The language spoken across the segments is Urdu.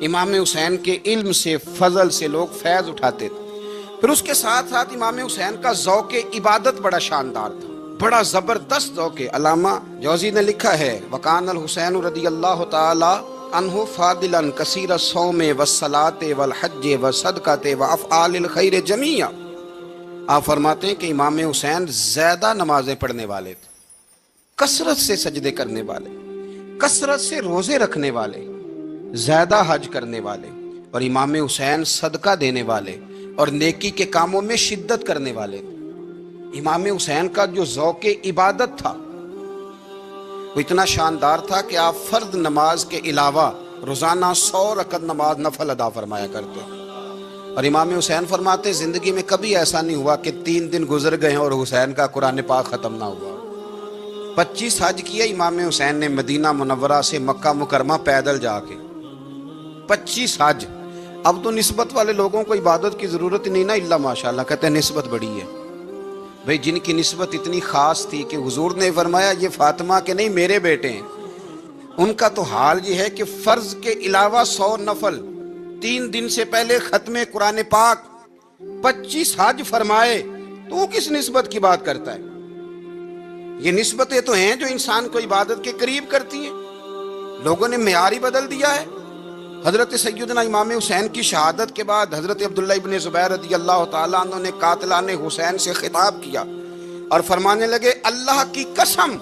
امام حسین کے علم سے، فضل سے لوگ فیض اٹھاتے تھے۔ پھر اس کے ساتھ ساتھ امام حسین کا ذوق عبادت بڑا شاندار تھا، بڑا زبردست ذوق۔ علامہ جوزی نے لکھا ہے وکان الحسین رضی اللہ تعالی عنہ فاضلا کثیر الصوم والصلاۃ والحج والصدقۃ وافعال الخیر جمیعا۔ آپ فرماتے ہیں کہ امام حسین زیادہ نمازیں پڑھنے والے تھے، کثرت سے سجدے کرنے والے، کثرت سے روزے رکھنے والے، زیادہ حج کرنے والے، اور امام حسین صدقہ دینے والے اور نیکی کے کاموں میں شدت کرنے والے تھے۔ امام حسین کا جو ذوق عبادت تھا وہ اتنا شاندار تھا کہ آپ فرض نماز کے علاوہ روزانہ 100 رکعت نماز نفل ادا فرمایا کرتے۔ اور امام حسین فرماتے زندگی میں کبھی ایسا نہیں ہوا کہ 3 دن گزر گئے اور حسین کا قرآن پاک ختم نہ ہوا۔ 25 حج کیا امام حسین نے مدینہ منورہ سے مکہ مکرمہ پیدل جا کے، 25 حج۔ اب تو نسبت والے لوگوں کو عبادت کی ضرورت نہیں نا، اللہ ماشاءاللہ کہتے ہیں نسبت بڑی ہے۔ بھئی جن کی نسبت اتنی خاص تھی کہ حضور نے فرمایا یہ فاطمہ کے نہیں میرے بیٹے ہیں، ان کا تو حال یہ ہے کہ فرض کے علاوہ 100 نفل، 3 دن سے پہلے ختم قرآن پاک، 25 حج فرمائے، تو وہ کس نسبت کی بات کرتا ہے؟ یہ نسبتیں تو ہیں جو انسان کو عبادت کے قریب کرتی ہیں۔ لوگوں نے معیار ہی بدل دیا ہے۔ حضرت سیدنا امام حسین کی شہادت کے بعد حضرت عبداللہ ابن زبیر رضی اللہ تعالیٰ عنہ نے قاتلان حسین سے خطاب کیا اور فرمانے لگے اللہ کی قسم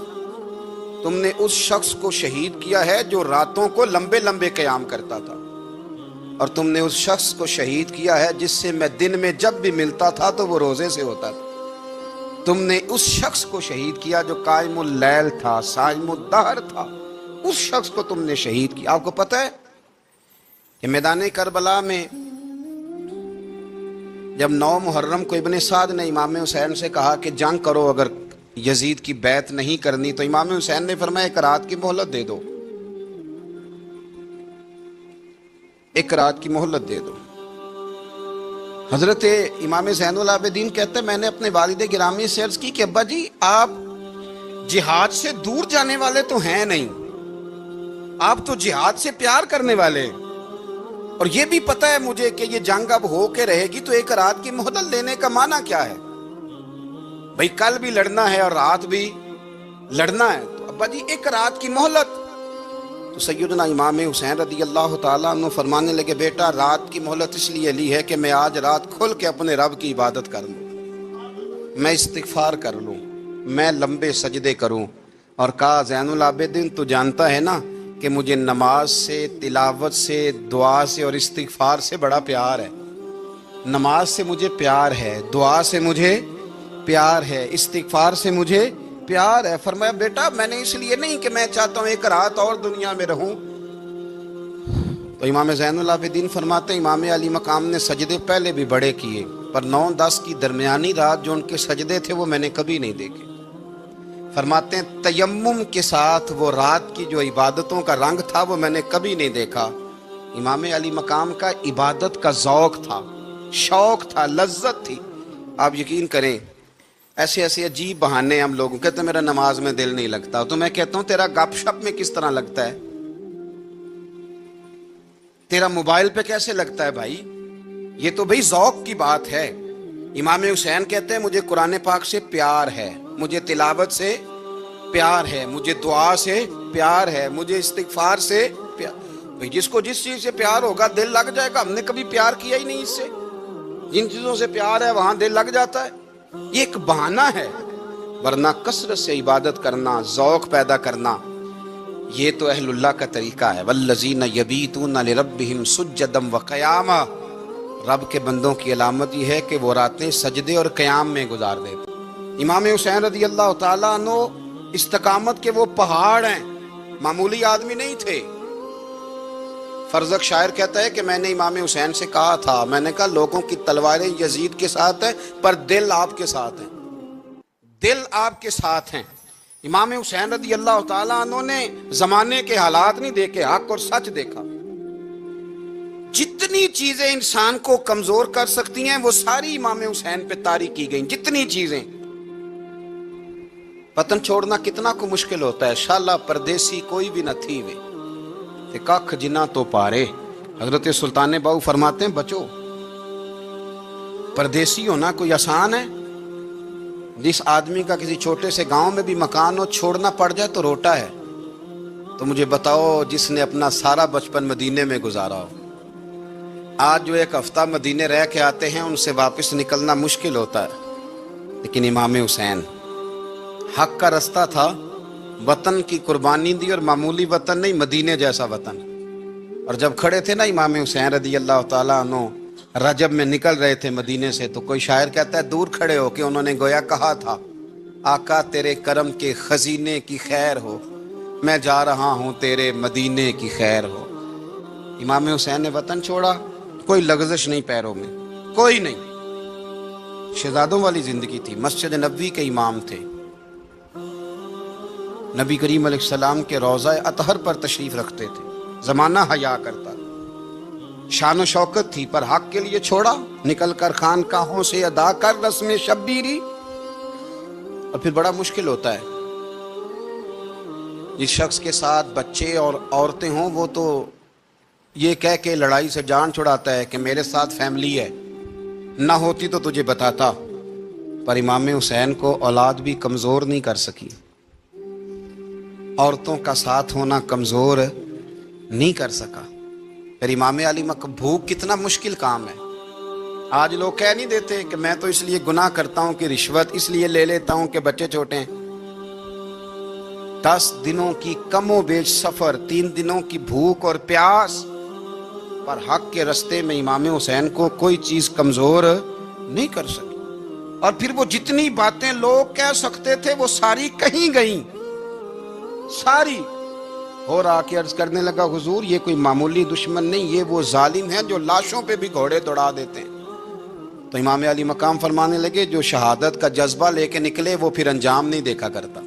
تم نے اس شخص کو شہید کیا ہے جو راتوں کو لمبے لمبے قیام کرتا تھا، اور تم نے اس شخص کو شہید کیا ہے جس سے میں دن میں جب بھی ملتا تھا تو وہ روزے سے ہوتا تھا۔ تم نے اس شخص کو شہید کیا جو قائم اللیل تھا، صائم الدہر تھا، اس شخص کو تم نے شہید کیا۔ آپ کو پتہ ہے کہ میدان کربلا میں جب 9 محرم کو ابن سعد نے امام حسین سے کہا کہ جنگ کرو، اگر یزید کی بیعت نہیں کرنی تو امام حسین نے فرمایا 1 رات کی مہلت دے دو، 1 رات کی مہلت دے دو۔ حضرت امام زین العابدین کہتے ہیں میں نے اپنے والد گرامی سے عرض کی کہ ابا جی آپ جہاد سے دور جانے والے تو ہیں نہیں، آپ تو جہاد سے پیار کرنے والے ہیں، اور یہ بھی پتہ ہے مجھے کہ یہ جنگ اب ہو کے رہے گی، تو 1 رات کی مہلت لینے کا معنی کیا ہے؟ بھئی کل بھی لڑنا ہے اور رات بھی لڑنا ہے، تو ابا جی 1 رات کی مہلت۔ تو سیدنا امام حسین رضی اللہ تعالیٰ عنہ فرمانے لگے بیٹا رات کی مہلت اس لیے لی ہے کہ میں آج رات کھل کے اپنے رب کی عبادت کر لوں، میں استغفار کر لوں، میں لمبے سجدے کروں۔ اور کہا زین العابدین تو جانتا ہے نا کہ مجھے نماز سے، تلاوت سے، دعا سے اور استغفار سے بڑا پیار ہے۔ نماز سے مجھے پیار ہے، دعا سے مجھے پیار ہے، استغفار سے مجھے پیار ہے۔ فرمایا بیٹا میں نے اس لیے نہیں کہ میں چاہتا ہوں 1 رات اور دنیا میں رہوں۔ تو امام زین العابدین فرماتے ہیں امام علی مقام نے سجدے پہلے بھی بڑے کیے، پر 9-10 کی درمیانی رات جو ان کے سجدے تھے وہ میں نے کبھی نہیں دیکھے۔ فرماتے ہیں تیمم کے ساتھ وہ رات کی جو عبادتوں کا رنگ تھا وہ میں نے کبھی نہیں دیکھا۔ امام علی مقام کا عبادت کا ذوق تھا، شوق تھا، لذت تھی۔ آپ یقین کریں ایسے ایسے عجیب بہانے ہم لوگوں کہتے ہیں میرا نماز میں دل نہیں لگتا، تو میں کہتا ہوں تیرا گپ شپ میں کس طرح لگتا ہے، تیرا موبائل پہ کیسے لگتا ہے بھائی؟ یہ تو بھائی ذوق کی بات ہے۔ امام حسین کہتے ہیں مجھے قرآن پاک سے پیار ہے، مجھے تلاوت سے پیار ہے، مجھے دعا سے پیار ہے، مجھے استغفار سے پیار۔ بھائی جس کو جس چیز سے پیار ہوگا دل لگ جائے گا۔ ہم نے کبھی پیار کیا ہی نہیں اس سے، جن چیزوں سے پیار ہے وہاں دل لگ جاتا ہے۔ یہ ایک بہانہ ہے، ورنہ کثرت سے عبادت کرنا، ذوق پیدا کرنا، یہ تو اہل اللہ کا طریقہ ہے۔ والذین یبیتون لربہم سجدا وقیاما، رب کے بندوں کی علامت یہ ہے کہ وہ راتیں سجدے اور قیام میں گزار دیتے۔ امام حسین رضی اللہ تعالیٰ عنہ استقامت کے وہ پہاڑ ہیں، معمولی آدمی نہیں تھے۔ فرزق شاعر کہتا ہے کہ میں نے امام حسین سے کہا تھا، میں نے کہا لوگوں کی تلواریں یزید کے ساتھ ہیں پر دل آپ کے ساتھ ہیں، دل آپ کے ساتھ ہیں۔ امام حسین رضی اللہ تعالیٰ عنہ نے زمانے کے حالات نہیں دیکھے، حق اور سچ دیکھا۔ جتنی چیزیں انسان کو کمزور کر سکتی ہیں وہ ساری امام حسین پہ طاری کی گئیں، جتنی چیزیں۔ وطن چھوڑنا کتنا کو مشکل ہوتا ہے، شالا پردیسی کوئی بھی نہ تھی وے تے ککھ جنہ تو پارے، حضرت سلطان باؤ فرماتے ہیں بچو، پردیسی ہونا کوئی آسان ہے؟ جس آدمی کا کسی چھوٹے سے گاؤں میں بھی مکان ہو چھوڑنا پڑ جائے تو روٹا ہے، تو مجھے بتاؤ جس نے اپنا سارا بچپن مدینے میں گزارا ہو، آج جو ایک ہفتہ مدینے رہ کے آتے ہیں ان سے واپس نکلنا مشکل ہوتا ہے۔ لیکن امام حسین حق کا رستہ تھا، وطن کی قربانی دی، اور معمولی وطن نہیں، مدینے جیسا وطن۔ اور جب کھڑے تھے نا امام حسین رضی اللہ تعالیٰ عنہ رجب میں نکل رہے تھے مدینے سے، تو کوئی شاعر کہتا ہے دور کھڑے ہو کے انہوں نے گویا کہا تھا، آقا تیرے کرم کے خزینے کی خیر ہو، میں جا رہا ہوں تیرے مدینے کی خیر ہو۔ امام حسین نے وطن چھوڑا، کوئی لغزش نہیں پیروں میں، کوئی نہیں، شہزادوں والی زندگی تھی، مسجد نبوی کے امام تھے، نبی کریم علیہ السلام کے روضہ اطہر پر تشریف رکھتے تھے، زمانہ حیا کرتا، شان و شوکت تھی، پر حق کے لیے چھوڑا، نکل کر خانقاہوں سے ادا کر رسم شبیری۔ اور پھر بڑا مشکل ہوتا ہے، جس شخص کے ساتھ بچے اور عورتیں ہوں وہ تو یہ کہہ کے لڑائی سے جان چھڑاتا ہے کہ میرے ساتھ فیملی ہے، نہ ہوتی تو تجھے بتاتا، پر امام حسین کو اولاد بھی کمزور نہیں کر سکی، عورتوں کا ساتھ ہونا کمزور نہیں کر سکا۔ پھر امام علی بھوک کتنا مشکل کام ہے، آج لوگ کہہ نہیں دیتے کہ میں تو اس لیے گناہ کرتا ہوں کہ رشوت اس لیے لے لیتا ہوں کہ بچے چھوٹے ہیں۔ 10 دنوں کی کم و بیش سفر، 3 دنوں کی بھوک اور پیاس، پر حق کے رستے میں امام حسین کو کوئی چیز کمزور نہیں کر سکی۔ اور پھر وہ جتنی باتیں لوگ کہہ سکتے تھے وہ ساری کہیں گئیں، ساری۔ اور آ کے عرض کرنے لگا حضور یہ کوئی معمولی دشمن نہیں، یہ وہ ظالم ہیں جو لاشوں پہ بھی گھوڑے دوڑا دیتے ہیں۔ تو امام علی مقام فرمانے لگے جو شہادت کا جذبہ لے کے نکلے وہ پھر انجام نہیں دیکھا کرتا،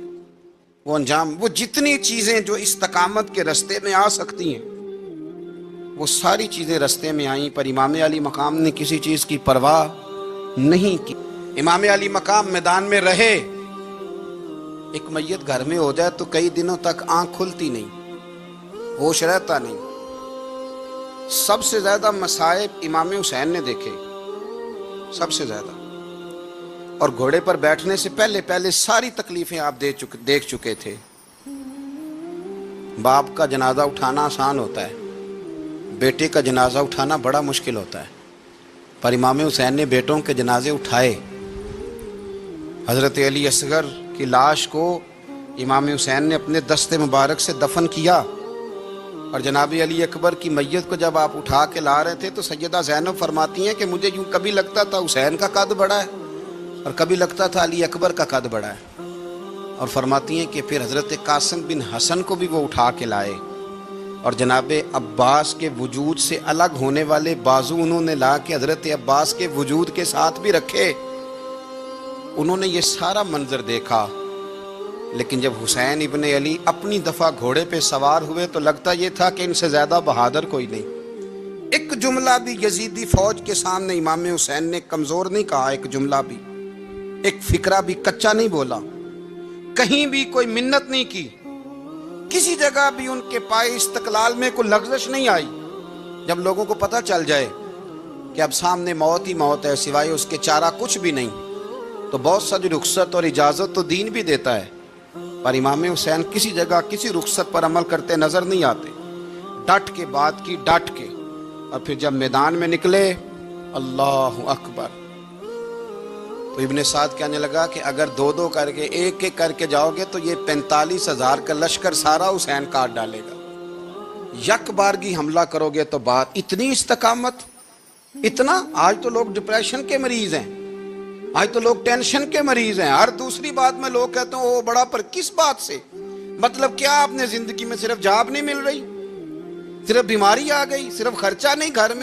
وہ انجام، وہ جتنی چیزیں جو استقامت کے رستے میں آ سکتی ہیں وہ ساری چیزیں رستے میں آئیں، پر امام علی مقام نے کسی چیز کی پرواہ نہیں کی۔ امام علی مقام میدان میں رہے، ایک میت گھر میں ہو جائے تو کئی دنوں تک آنکھ کھلتی نہیں، ہوش رہتا نہیں۔ سب سے زیادہ مصائب امام حسین نے دیکھے، سب سے زیادہ، اور گھوڑے پر بیٹھنے سے پہلے ساری تکلیفیں آپ دیکھ چکے تھے۔ باپ کا جنازہ اٹھانا آسان ہوتا ہے، بیٹے کا جنازہ اٹھانا بڑا مشکل ہوتا ہے، پر امام حسین نے بیٹوں کے جنازے اٹھائے۔ حضرت علی اصغر کی لاش کو امام حسین نے اپنے دست مبارک سے دفن کیا، اور جناب علی اکبر کی میت کو جب آپ اٹھا کے لا رہے تھے تو سیدہ زینب فرماتی ہیں کہ مجھے یوں کبھی لگتا تھا حسین کا قد بڑا ہے اور کبھی لگتا تھا علی اکبر کا قد بڑا ہے، اور فرماتی ہیں کہ پھر حضرت قاسم بن حسن کو بھی وہ اٹھا کے لائے، اور جناب عباس کے وجود سے الگ ہونے والے بازو انہوں نے لا کے حضرت عباس کے وجود کے ساتھ بھی رکھے۔ انہوں نے یہ سارا منظر دیکھا، لیکن جب حسین ابن علی اپنی دفعہ گھوڑے پہ سوار ہوئے تو لگتا یہ تھا کہ ان سے زیادہ بہادر کوئی نہیں۔ ایک جملہ بھی یزیدی فوج کے سامنے امام حسین نے کمزور نہیں کہا، ایک جملہ بھی، ایک فکرہ بھی کچا نہیں بولا، کہیں بھی کوئی منت نہیں کی، کسی جگہ بھی ان کے پائے استقلال میں کوئی لغزش نہیں آئی۔ جب لوگوں کو پتہ چل جائے کہ اب سامنے موت ہی موت ہے، سوائے اس کے چارہ کچھ بھی نہیں، تو بہت ساری رخصت اور اجازت تو دین بھی دیتا ہے، پر امام حسین کسی جگہ کسی رخصت پر عمل کرتے نظر نہیں آتے، ڈٹ کے بات کی، ڈٹ کے۔ اور پھر جب میدان میں نکلے، اللہ اکبر، تو ابن سعد کہنے لگا کہ اگر 2 کر کے ایک کر کے جاؤ گے تو یہ 45,000 کا لشکر سارا حسین کاٹ ڈالے گا، یک بارگی حملہ کرو گے تو بات، اتنی استقامت، اتنا۔ آج تو لوگ ڈپریشن کے مریض ہیں، آج تو لوگ ٹینشن کے مریض ہیں، ہر دوسری بات میں لوگ کہتے ہیں وہ بڑا، پر کس بات سے؟ مطلب کیا آپ نے زندگی میں صرف جاب نہیں مل رہی، صرف بیماری آ گئی، صرف خرچہ نہیں گھر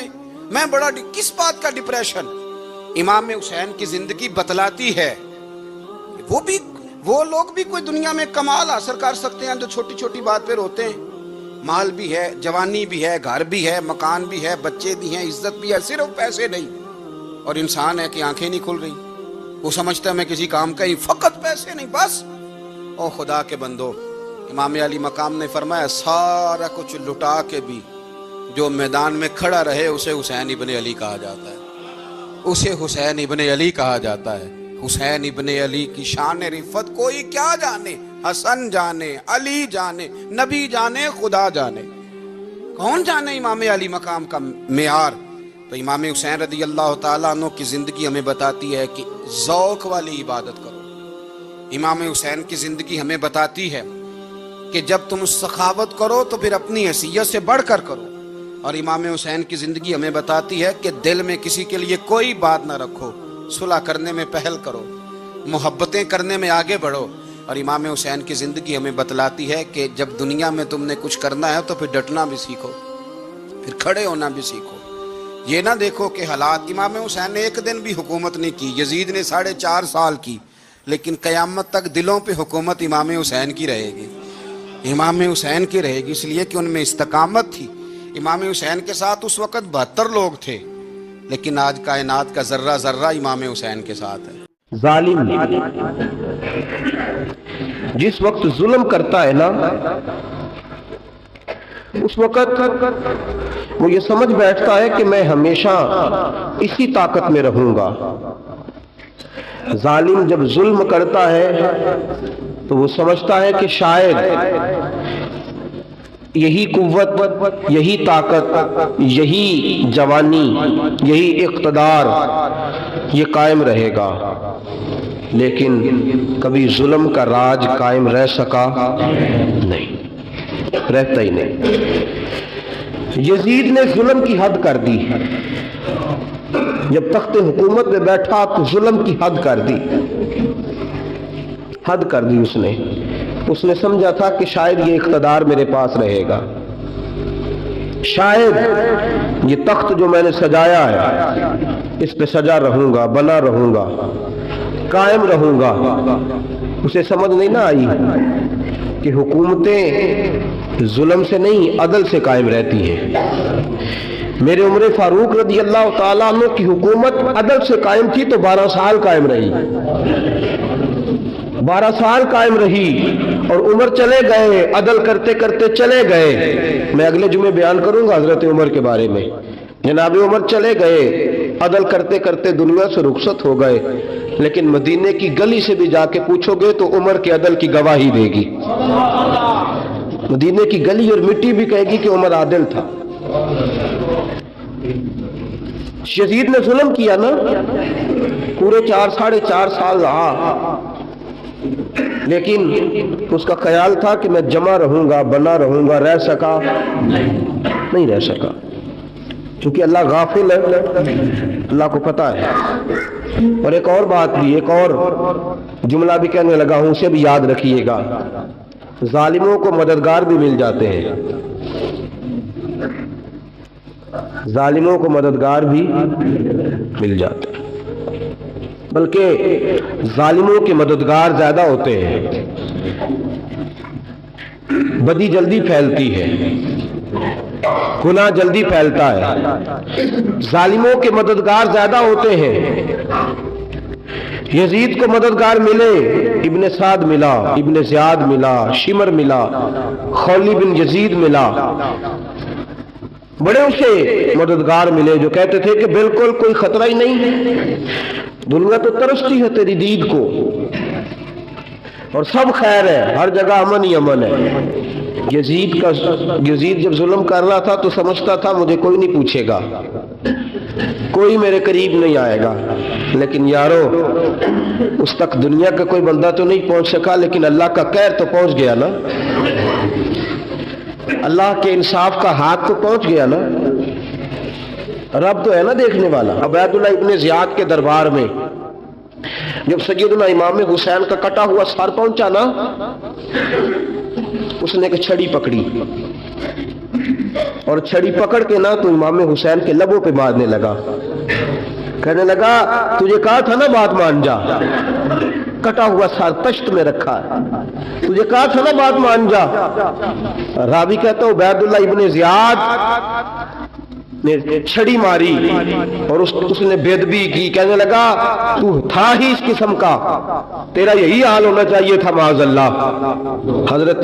میں بڑا، کس بات کا ڈپریشن؟ امام حسین کی زندگی بتلاتی ہے وہ لوگ بھی کوئی دنیا میں کمال حاصل کر سکتے ہیں جو چھوٹی چھوٹی بات پہ روتے ہیں، مال بھی ہے، جوانی بھی ہے، گھر بھی ہے، مکان بھی ہے، بچے بھی ہیں، عزت بھی ہے، صرف پیسے نہیں۔ اور انسان ہے کہ آنکھیں نہیں کھل رہی، وہ سمجھتا ہے میں کسی کام کا ہی، فقط پیسے نہیں بس۔ او خدا کے بندو، امام علی مقام نے فرمایا سارا کچھ لٹا کے بھی جو میدان میں کھڑا رہے اسے حسین ابن علی کہا جاتا ہے، اسے حسین ابن علی کہا جاتا ہے۔ حسین ابن علی کی شان رفت کوئی کیا جانے، حسن جانے، علی جانے، نبی جانے، خدا جانے، کون جانے امام علی مقام کا معیار۔ تو امام حسین رضی اللہ تعالیٰ عنہ کی زندگی ہمیں بتاتی ہے کہ ذوق والی عبادت کرو۔ امام حسین کی زندگی ہمیں بتاتی ہے کہ جب تم سخاوت کرو تو پھر اپنی حیثیت سے بڑھ کر کرو، اور امام حسین کی زندگی ہمیں بتاتی ہے کہ دل میں کسی کے لیے کوئی بات نہ رکھو، صلح کرنے میں پہل کرو، محبتیں کرنے میں آگے بڑھو۔ اور امام حسین کی زندگی ہمیں بتلاتی ہے کہ جب دنیا میں تم نے کچھ کرنا ہے تو پھر ڈٹنا بھی سیکھو، پھر کھڑے ہونا بھی سیکھو۔ یہ نہ دیکھو کہ حالات، امام حسین نے ایک دن بھی حکومت نہیں کی، یزید نے 4.5 سال کی، لیکن قیامت تک دلوں پہ حکومت امام حسین کی رہے گی، امام حسین کی رہے گی، اس لیے کہ ان میں استقامت تھی۔ امام حسین کے ساتھ اس وقت 72 لوگ تھے، لیکن آج کائنات کا ذرہ ذرہ امام حسین کے ساتھ ہے۔ ظالم جس وقت ظلم کرتا ہے نا، اس وقت وہ یہ سمجھ بیٹھتا ہے کہ میں ہمیشہ اسی طاقت میں رہوں گا۔ ظالم جب ظلم کرتا ہے تو وہ سمجھتا ہے کہ شاید یہی قوت، یہی طاقت، یہی جوانی، یہی اقتدار یہ قائم رہے گا، لیکن کبھی ظلم کا راج قائم رہ سکا نہیں، رہتا ہی نہیں۔ یزید نے ظلم کی حد کر دی، جب تخت حکومت میں بیٹھا تو ظلم کی حد کر دی، حد کر دی اس نے سمجھا تھا کہ شاید یہ اقتدار میرے پاس رہے گا، شاید یہ تخت جو میں نے سجایا ہے اس پہ سجا رہوں گا، بنا رہوں گا، قائم رہوں گا۔ اسے سمجھ نہیں نہ آئی کہ حکومتیں ظلم سے نہیں، عدل سے قائم رہتی ہیں۔ میرے عمر فاروق رضی اللہ تعالیٰ عنہ کی حکومت عدل سے قائم تھی تو 12 سال قائم رہی، 12 سال قائم رہی، اور عمر چلے گئے، عدل کرتے کرتے چلے گئے۔ میں اگلے جمعے بیان کروں گا حضرت عمر کے بارے میں۔ جناب عمر چلے گئے، عدل کرتے کرتے دنیا سے رخصت ہو گئے، لیکن مدینے کی گلی سے بھی جا کے پوچھو گے تو عمر کے عدل کی گواہی دے گی۔ مدینے کی گلی اور مٹی بھی کہے گی کہ عمر عادل تھا۔ یزید نے ظلم کیا نا، پورے 4.5 سال رہا، لیکن اس کا خیال تھا کہ میں جمع رہوں گا، بنا رہوں گا، رہ سکا نہیں، رہ سکا، کیونکہ اللہ غافل ہے، اللہ کو پتا ہے۔ اور ایک اور بات بھی، ایک اور جملہ بھی کہنے لگا ہوں، اسے بھی یاد رکھیے گا، ظالموں کو مددگار بھی مل جاتے ہیں، ظالموں کو مددگار بھی مل جاتے ہیں، بلکہ ظالموں کے مددگار زیادہ ہوتے ہیں، بدی جلدی پھیلتی ہے، گناہ جلدی پھیلتا ہے، ظالموں کے مددگار زیادہ ہوتے ہیں۔ یزید کو مددگار ملے، ابن سعد ملا، ابن زیاد ملا، شمر ملا، خولی بن یزید ملا، بڑے اسے مددگار ملے جو کہتے تھے کہ بالکل کوئی خطرہ ہی نہیں، دنیا تو ترستی ہے تیری دید کو، اور سب خیر ہے، ہر جگہ امن ہی امن ہے۔ یزید جب ظلم کر رہا تھا تو سمجھتا تھا مجھے کوئی نہیں پوچھے گا، کوئی میرے قریب نہیں آئے گا، لیکن یارو اس تک دنیا کا کوئی بندہ تو نہیں پہنچ سکا، لیکن اللہ کا قہر تو پہنچ گیا نا، اللہ کے انصاف کا ہاتھ تو پہنچ گیا نا، رب تو ہے نا دیکھنے والا۔ عبید اللہ ابن زیاد کے دربار میں جب سیدنا امام حسین کا کٹا ہوا سر پہنچا نا، اس نے ایک چھڑی پکڑی، اور چھڑی پکڑ کے نا تو امام حسین کے لبوں پہ مارنے لگا، کہنے لگا تجھے کہا تھا نا بات مان جا، کٹا ہوا سر تشت میں رکھا ہے، تجھے کہا تھا نا بات مان جا۔ راوی کہتا ہوں عبید اللہ ابن زیاد نے چھڑی ماری اور اس نے بے ادبی کی، کہنے لگا تو تھا ہی اس قسم کا، تیرا یہی حال ہونا چاہیے تھا معاذ اللہ۔ حضرت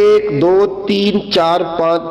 1 2 3 4 5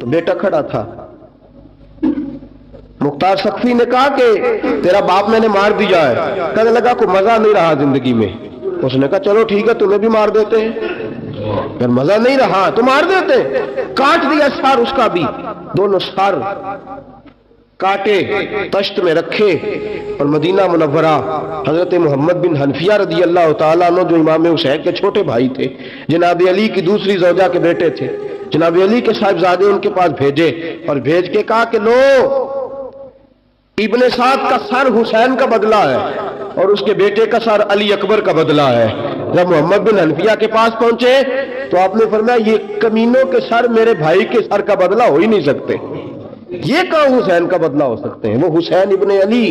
تو بیٹا کھڑا تھا. مختار سقفی نے کہا کہ تیرا باپ میں نے مار دیا ہے. کہنے لگا کوئی مزہ نہیں رہا زندگی میں. اس نے کہا چلو ٹھیک ہے تمہیں بھی مار دیتے ہیں. اگر مزہ نہیں رہا تو مار دیتے. کاٹ دیا سر اس کا بھی, دونوں سر کاٹے تشت میں رکھے اور مدینہ منورہ حضرت محمد بن حنفیہ رضی اللہ تعالیٰ عنہ جو امام حسین کے چھوٹے بھائی تھے, جناب علی کی دوسری زوجہ کے بیٹے تھے, جناب علی کے صاحبزادے ان کے پاس بھیجے اور بھیج کے کہا کہ لو ابن سعد کا سر حسین کا بدلہ ہے اور اس کے بیٹے کا سر علی اکبر کا بدلہ ہے. جب محمد بن حنفیہ کے پاس پہنچے تو آپ نے فرمایا یہ کمینوں کے سر میرے بھائی کے سر کا بدلہ ہو ہی نہیں سکتے. یہ کہاں حسین کا بدلہ ہو سکتے ہیں؟ وہ حسین ابن علی,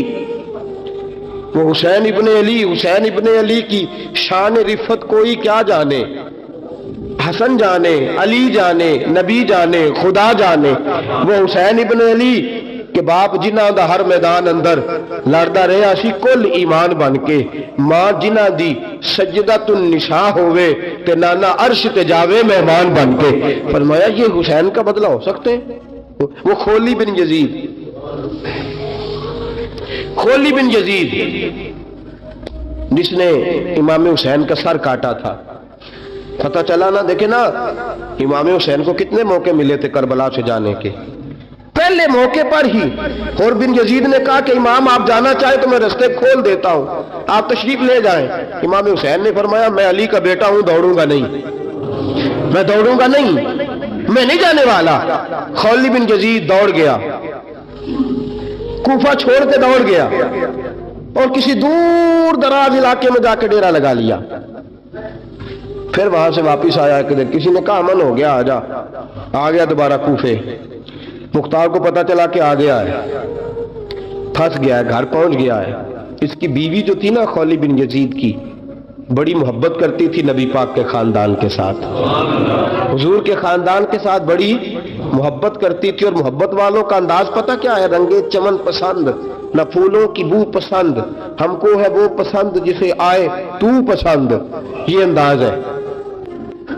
وہ حسین ابن علی, حسین ابن علی کی شان رفت کوئی کیا جانے, حسن جانے, علی جانے, نبی جانے, خدا جانے. وہ حسین ابن علی کہ باپ جنہ دا ہر میدان اندر لڑدا رہا سی کل ایمان بن کے, ماں جنہ دی سجدۃ النساء ہوئے تے نانا عرش تے جاوے مہمان بن کے. فرمایا یہ حسین کا بدلہ ہو سکتے ہیں؟ وہ خولی بن یزید, خولی بن یزید جس نے امام حسین کا سر کاٹا تھا. پتہ چلا نا, دیکھیں نا امام حسین کو کتنے موقع ملے تھے کربلا سے جانے کے. پہلے موقع پر ہی خور بن یزید نے کہا کہ امام آپ جانا چاہیں تو میں رستے کھول دیتا ہوں, آپ تشریف لے جائیں. امام حسین نے فرمایا میں علی کا بیٹا ہوں, دوڑوں گا نہیں, میں دوڑوں گا نہیں, میں نہیں جانے والا. خولی بن یزید دوڑ گیا, کوفہ چھوڑ کے دوڑ گیا اور کسی دور دراز علاقے میں جا کے ڈیرا لگا لیا. پھر وہاں سے واپس آیا کہ کسی نے کہا امن ہو گیا آجا, آ گیا دوبارہ کوفے. مختار کو پتا چلا کہ آ گیا ہے, پھنس گیا ہے, گھر پہنچ گیا ہے. اس کی بیوی جو تھی نا خولی بن یزید کی, بڑی محبت کرتی تھی نبی پاک کے خاندان کے ساتھ, حضور کے خاندان کے ساتھ بڑی محبت کرتی تھی. اور محبت والوں کا انداز پتہ کیا ہے؟ رنگے چمن پسند, نہ پھولوں کی بو پسند, ہم کو ہے وہ پسند جسے آئے تو پسند. یہ انداز ہے,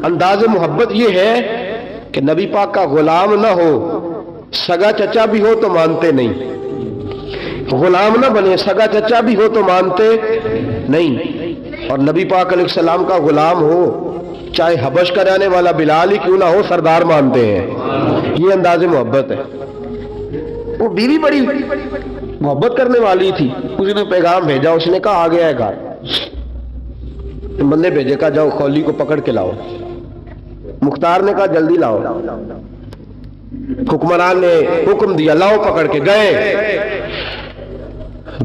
انداز محبت یہ ہے کہ نبی پاک کا غلام نہ ہو, سگا چچا بھی ہو تو مانتے نہیں, غلام نہ بنے, سگا چچا بھی ہو تو مانتے نہیں. اور نبی پاک علیہ السلام کا غلام ہو, چاہے حبش کا رہنے والا بلال ہی کیوں نہ ہو, سردار مانتے ہیں. یہ انداز محبت ہے. وہ بیوی بڑی محبت کرنے والی تھی, اس نے پیغام بھیجا, اس نے کہا آ گیا ہے گھر. بندے بھیجے, کہا جاؤ خولی کو پکڑ کے لاؤ. مختار نے کہا جلدی لاؤ. حکمران نے حکم دیا, لاؤ پکڑ کے. گئے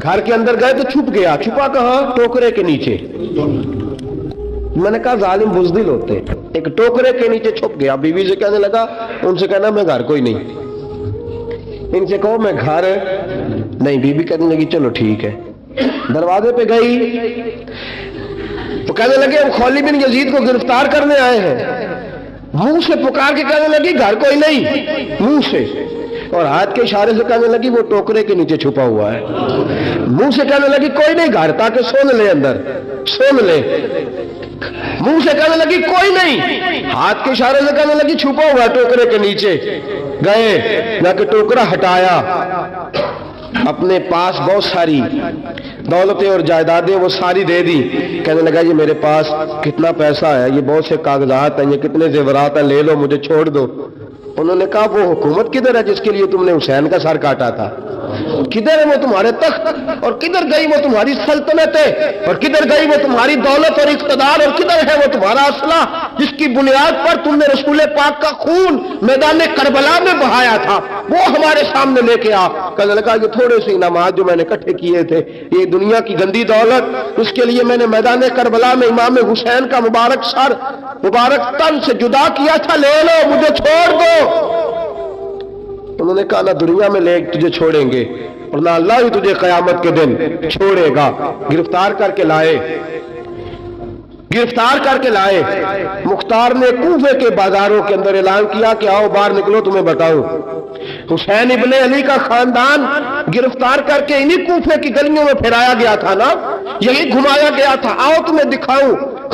گھر کے اندر گئے تو چھپ گیا. چھپا کہاں؟ ٹوکرے کے نیچے. میں نے کہا ظالم بزدل ہوتے, ایک ٹوکرے کے نیچے چھپ گیا. بیوی سے کہنے لگا, ان سے کہنا میں گھر کوئی نہیں, ان سے کہو میں گھر نہیں. بیوی کہنے لگی چلو ٹھیک ہے. دروازے پہ گئی تو کہنے لگے ہم خولی بن یزید کو گرفتار کرنے آئے ہیں. منہ سے پکار کے کہنے لگی گھر کوئی نہیں, منہ سے, اور ہاتھ کے اشارے سے کہنے لگی وہ ٹوکرے کے نیچے چھپا ہوا ہے. منہ سے کہنے لگی کوئی نہیں گھر, تاکہ سون لے اندر, سون لے. منہ سے کہنے لگی کوئی نہیں, ہاتھ کے اشارے سے کہنے لگی چھپا ہوا ہے ٹوکرے کے نیچے. گئے جا کے ٹوکرا ہٹایا, اپنے پاس بہت ساری دولتیں اور جائیدادیں وہ ساری دے دی. کہنے لگا یہ میرے پاس کتنا پیسہ ہے, یہ بہت سے کاغذات ہیں, یہ کتنے زیورات ہیں, لے لو, مجھے چھوڑ دو. انہوں نے کہا وہ حکومت کدھر ہے جس کے لیے تم نے حسین کا سر کاٹا تھا؟ کدھر ہے وہ تمہارے تخت, اور کدھر گئی وہ تمہاری سلطنتیں, اور کدھر گئی وہ تمہاری دولت اور اقتدار, اور کدھر ہے وہ تمہارا اسلحہ جس کی بنیاد پر تم نے رسول پاک کا خون میدان کربلا میں بہایا تھا, وہ ہمارے سامنے لے کے آ. کہنے لگا یہ تھوڑے سے انعامات جو میں نے اکٹھے کیے تھے, یہ دنیا کی گندی دولت, اس کے لیے میں نے میدان کربلا میں امام حسین کا مبارک سر مبارک تن سے جدا کیا تھا, لے لو, مجھے چھوڑ دو. انہوں نے کہا نہ دنیا میں لے تجھے چھوڑیں گے اور نہ اللہ ہی تجھے قیامت کے دن چھوڑے گا. گرفتار کر کے لائے, گرفتار کر کے لائے. مختار نے کوفے کے بازاروں کے اندر اعلان کیا کہ آؤ باہر نکلو تمہیں بتاؤں. حسین ابن علی کا خاندان گرفتار کر کے انہی کوفے کی گلیوں میں پھرایا گیا تھا نا, یہی گھمایا گیا تھا, آؤ تمہیں دکھاؤں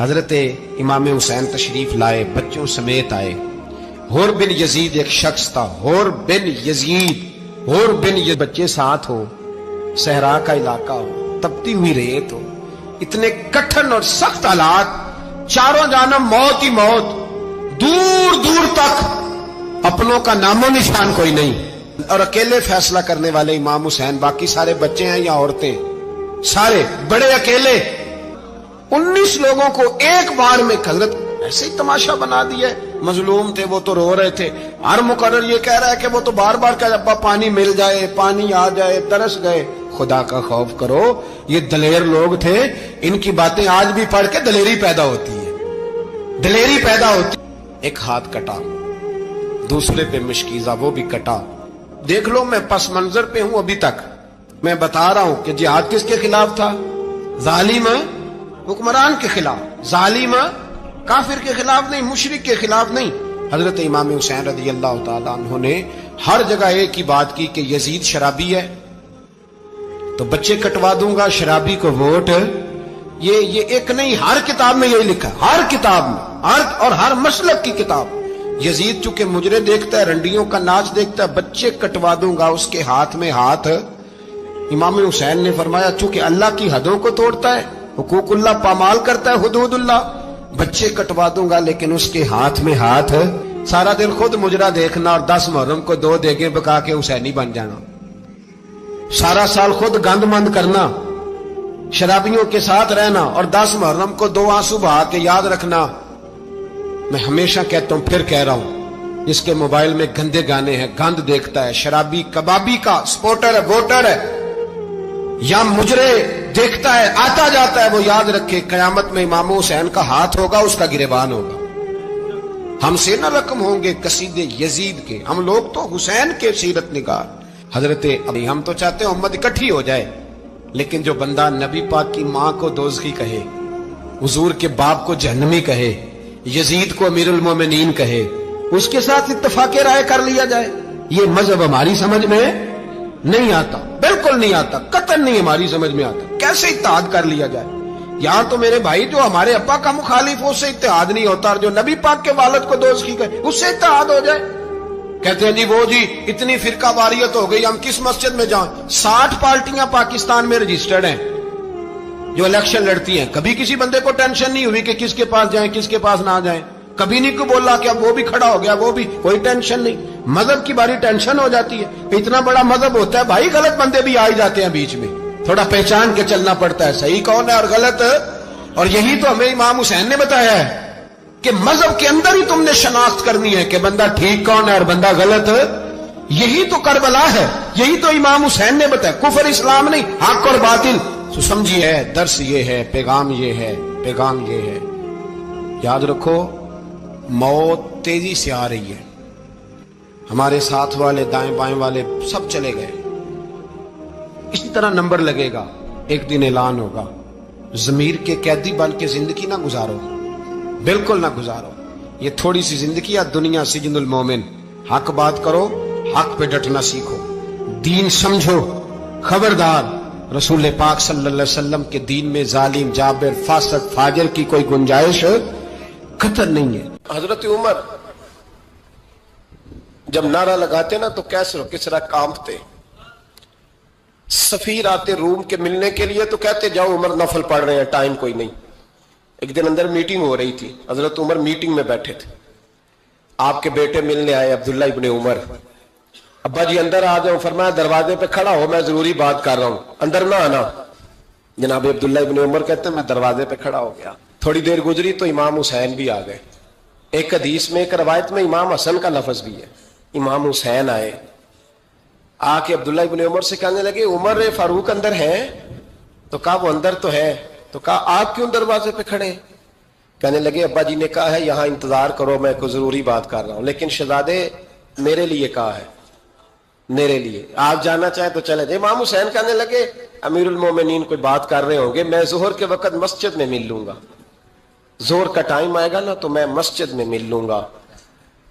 حضرت امام حسین تشریف لائے، بچوں سمیت آئے. ہور بن یزید ایک شخص تھا، ہور بن یزید بچے ساتھ ہو، صحرا کا علاقہ ہو، تپتی ہوئی ریت ہو، اتنے کٹھن اور سخت حالات، چاروں جانب موت ہی موت، دور دور تک اپنوں کا نام و نشان کوئی نہیں، اور اکیلے فیصلہ کرنے والے امام حسین، باقی سارے بچے ہیں یا عورتیں، سارے بڑے اکیلے. 19 لوگوں کو ایک بار میں حضرت ایسے ہی تماشا بنا دیا. مظلوم تھے وہ تو رو رہے تھے، ہر مقرر یہ کہہ رہا ہے کہ وہ تو بار بار کہہ ابا پانی مل جائے، پانی آ جائے، ترس گئے. خدا کا خوف کرو، یہ دلیر لوگ تھے، ان کی باتیں آج بھی پڑھ کے دلیری پیدا ہوتی ہے، دلیری پیدا ہوتی. ایک ہاتھ کٹا، دوسرے پہ مشکیزہ، وہ بھی کٹا. دیکھ لو میں پس منظر پہ ہوں ابھی تک، میں بتا رہا ہوں کہ جہاد کس کے خلاف تھا؟ ظالم حکمران کے خلاف، ظالم کافر کے خلاف نہیں، مشرک کے خلاف نہیں. حضرت امام حسین رضی اللہ تعالیٰ عنہ نے ہر جگہ ایک ہی بات کی کہ یزید شرابی ہے تو بچے کٹوا دوں گا، شرابی کو ووٹ. یہ ایک نہیں، ہر کتاب میں یہی لکھا، ہر کتاب میں، اور ہر مسلک کی کتاب. یزید چونکہ مجرے دیکھتا ہے، رنڈیوں کا ناچ دیکھتا ہے، بچے کٹوا دوں گا، اس کے ہاتھ میں ہاتھ. امام حسین نے فرمایا چونکہ اللہ کی حدوں کو توڑتا ہے، حقوق اللہ پامال کرتا ہے، حدود اللہ، بچے کٹوا دوں گا لیکن اس کے ہاتھ میں ہاتھ. سارا دن خود مجرا دیکھنا اور 10 محرم کو 2 دیگیں پکا کے حسینی بن جانا، سارا سال خود گند مند کرنا، شرابیوں کے ساتھ رہنا، اور 10 محرم کو 2 آنسو بہا کے یاد رکھنا. میں ہمیشہ کہتا ہوں، پھر کہہ رہا ہوں، جس کے موبائل میں گندے گانے ہیں، گند دیکھتا ہے، شرابی کبابی کا سپورٹر ہے، ووٹر ہے، یا مجرے دیکھتا ہے آتا جاتا ہے، وہ یاد رکھے قیامت میں امام حسین کا ہاتھ ہوگا، اس کا گریبان ہوگا. ہم سے نہ رقم ہوں گے قصیدے یزید کے، ہم لوگ تو حسین کے سیرت نگار. حضرت ابھی ہم تو چاہتے ہیں امت اکٹھی ہو جائے، لیکن جو بندہ نبی پاک کی ماں کو دوزخی کہے، حضور کے باپ کو جہنمی کہے، یزید کو امیر المومنین کہے، اس کے ساتھ اتفاق رائے کر لیا جائے، یہ مذہب ہماری سمجھ میں نہیں آتا، بالکل نہیں آتا، قطعاً نہیں ہماری سمجھ میں آتا. کیسے اتحاد کر لیا جائے؟ یہاں تو میرے بھائی جو ہمارے ابا کا مخالف ہو، اس سے اتحاد نہیں ہوتا، اور جو نبی پاک کے والد کو دوزخی کہے اس سے اتحاد ہو جائے. کہتے ہیں جی وہ جی اتنی فرقہ واریت ہو گئی، ہم کس مسجد میں جائیں؟ 60 پارٹیاں پاکستان میں رجسٹرڈ ہیں جو الیکشن لڑتی ہیں. کبھی کسی بندے کو ٹینشن نہیں ہوئی کہ کس کے پاس جائیں کس کے پاس نہ جائیں، کبھی نہیں کو بولا کہ اب وہ بھی کھڑا ہو گیا، وہ بھی، کوئی ٹینشن نہیں. مذہب کی باری ٹینشن ہو جاتی ہے. اتنا بڑا مذہب ہوتا ہے بھائی، غلط بندے بھی آ ہی جاتے ہیں بیچ میں، تھوڑا پہچان کے چلنا پڑتا ہے صحیح کون ہے اور غلط. اور یہی تو ہمیں امام حسین نے بتایا ہے کہ مذہب کے اندر ہی تم نے شناخت کرنی ہے کہ بندہ ٹھیک کون ہے اور بندہ غلط. یہی تو کربلا ہے، یہی تو امام حسین نے بتایا، کفر اسلام نہیں، حق اور باطل. تو سمجھیے درس یہ ہے، پیغام یہ ہے، پیغام یہ ہے. یاد رکھو موت تیزی سے آ رہی ہے، ہمارے ساتھ والے دائیں بائیں والے سب چلے گئے، اسی طرح نمبر لگے گا، ایک دن اعلان ہوگا. ضمیر کے قیدی بن کے زندگی نہ گزارو، بالکل نہ گزارو. یہ تھوڑی سی زندگی ہے دنیا سجن المومن. حق بات کرو، حق پہ ڈٹنا سیکھو، دین سمجھو. خبردار رسول پاک صلی اللہ علیہ وسلم کے دین میں ظالم، جابر، فاسق، فاجر کی کوئی گنجائش قطعاً نہیں ہے. حضرت عمر جب نعرہ لگاتے نا تو کیسر و کسرا کانپتے. سفیر آتے روم کے ملنے کے لیے تو کہتے جاؤ عمر نفل پڑھ رہے ہیں، ٹائم کوئی نہیں. ایک دن اندر میٹنگ ہو رہی تھی، حضرت عمر میٹنگ میں بیٹھے تھے، آپ کے بیٹے ملنے آئے عبداللہ ابن عمر. ابا جی اندر آ جاؤ، فرمایا دروازے پہ کھڑا ہو، میں ضروری بات کر رہا ہوں، اندر نہ آنا. جناب عبداللہ ابن عمر کہتے ہیں میں دروازے پہ کھڑا ہو گیا. تھوڑی دیر گزری تو امام حسین بھی آ گئے. ایک حدیث میں، ایک روایت میں امام حسن کا لفظ بھی ہے. امام حسین آئے، آ کے عبداللہ ابن عمر سے کہنے لگے عمر فاروق اندر ہے؟ تو کہا وہ اندر تو ہے. تو کہا آپ کیوں دروازے پہ کھڑے؟ کہنے لگے ابا جی نے کہا ہے یہاں انتظار کرو، میں کوئی ضروری بات کر رہا ہوں. لیکن شہزادے میرے لیے کہا ہے، میرے لیے، آپ جانا چاہیں تو چلے جائیں. امام حسین کہنے لگے امیر المومنین کوئی بات کر رہے ہوں گے، میں ظہر کے وقت مسجد میں مل لوں گا، ظہر کا ٹائم آئے گا نا تو میں مسجد میں مل لوں گا.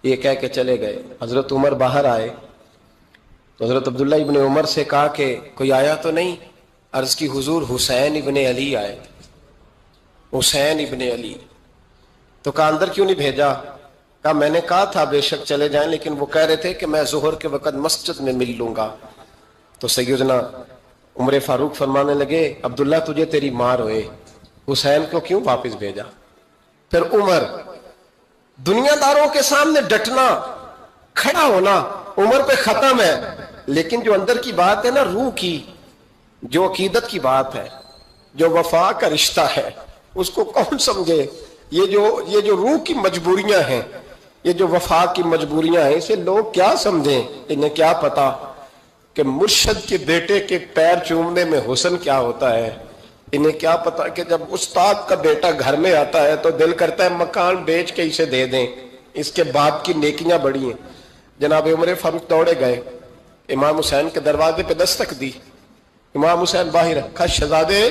یہ کہہ کے چلے گئے. حضرت عمر باہر آئے تو حضرت عبداللہ ابن عمر سے کہا کہ کوئی آیا تو نہیں؟ عرض کی حضور حسین ابن علی آئے. حسین ابن علی. تو کہا اندر کیوں نہیں بھیجا؟ کہا میں نے کہا تھا بے شک چلے جائیں، لیکن وہ کہہ رہے تھے کہ میں ظہر کے وقت مسجد میں مل لوں گا. تو سیدنا عمر فاروق فرمانے لگے عبداللہ تجھے تیری مار ہوئے، حسین کو کیوں واپس بھیجا؟ پھر عمر، دنیا داروں کے سامنے ڈٹنا، کھڑا ہونا عمر پہ ختم ہے، لیکن جو اندر کی بات ہے نا، روح کی، جو عقیدت کی بات ہے، جو وفا کا رشتہ ہے، اس کو کون سمجھے؟ یہ جو روح کی مجبوریاں ہیں، یہ جو وفا کی مجبوریاں ہیں، اسے لوگ کیا سمجھیں؟ انہیں کیا پتا کہ مرشد کے بیٹے کے پیر چومنے میں حسن کیا ہوتا ہے؟ انہیں کیا پتا کہ جب استاد کا بیٹا گھر میں آتا ہے تو دل کرتا ہے مکان بیچ کے اسے دے دیں، اس کے باپ کی نیکیاں بڑی ہیں. جناب عمر فاروق دوڑے گئے، امام حسین کے دروازے پہ دستک دی. امام حسین باہر رکھا، شہزادے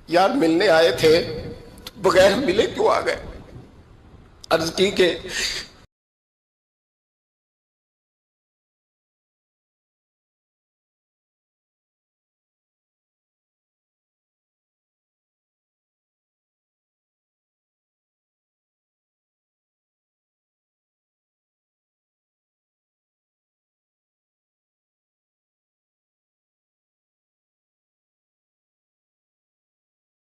یار ملنے آئے تھے، بغیر ملے کیوں آ گئے؟ عرض کی کہ